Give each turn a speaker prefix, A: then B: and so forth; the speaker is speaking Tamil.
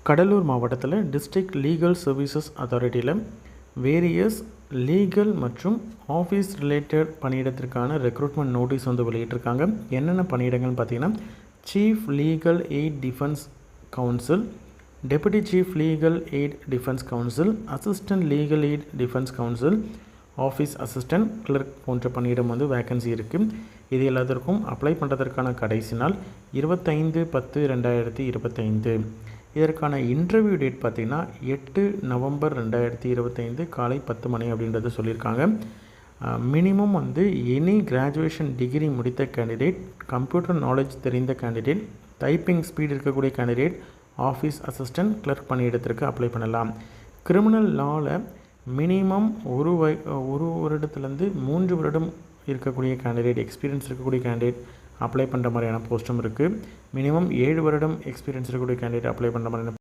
A: கடலூர் மாவட்டத்தில் டிஸ்ட்ரிக்ட் லீகல் சர்வீசஸ் அத்தாரிட்டியில் வேரியஸ் லீகல் மற்றும் ஆஃபீஸ் ரிலேட்டட் பணியிடத்திற்கான ரெக்ரூட்மெண்ட் நோட்டீஸ் வந்து வெளியிட்டிருக்காங்க. என்னென்ன பணியிடங்கள்னு பார்த்தீங்கன்னா, chief legal aid defence counsel, deputy chief legal aid defence counsel, assistant legal aid defence counsel, office assistant, clerk போன்ற பணியிடம் வந்து வேக்கன்சி இருக்குது. இது எல்லாத்திற்கும் அப்ளை பண்ணுறதற்கான கடைசி நாள் 25/10/2025. இதற்கான இன்டர்வியூ டேட் பார்த்திங்கன்னா 8 நவம்பர் 2025 காலை 10 மணி அப்படின்றத சொல்லியிருக்காங்க. மினிமம் வந்து எனி கிராஜுவேஷன் டிகிரி முடித்த கேண்டிடேட், கம்ப்யூட்டர் நாலேஜ் தெரிந்த கேண்டிடேட், டைப்பிங் ஸ்பீட் இருக்கக்கூடிய கேண்டிடேட் ஆஃபீஸ் அசிஸ்டன்ட், கிளர்க் பணியிடத்திற்கு அப்ளை பண்ணலாம். கிரிமினல் லாவில் மினிமம் ஒரு வருடத்துலேருந்து 3 வருடம் இருக்கக்கூடிய கேண்டிடேட், எக்ஸ்பீரியன்ஸ் இருக்கக்கூடிய கேண்டிடேட் அப்ளை பண்ணுற மாதிரியான போஸ்ட்டும் இருக்குது. மினிமம் 7 வருடம் எக்ஸ்பீரியன்ஸ் இருக்கக்கூடிய கேண்டிடேட் அப்ளை பண்ணுற மாதிரியான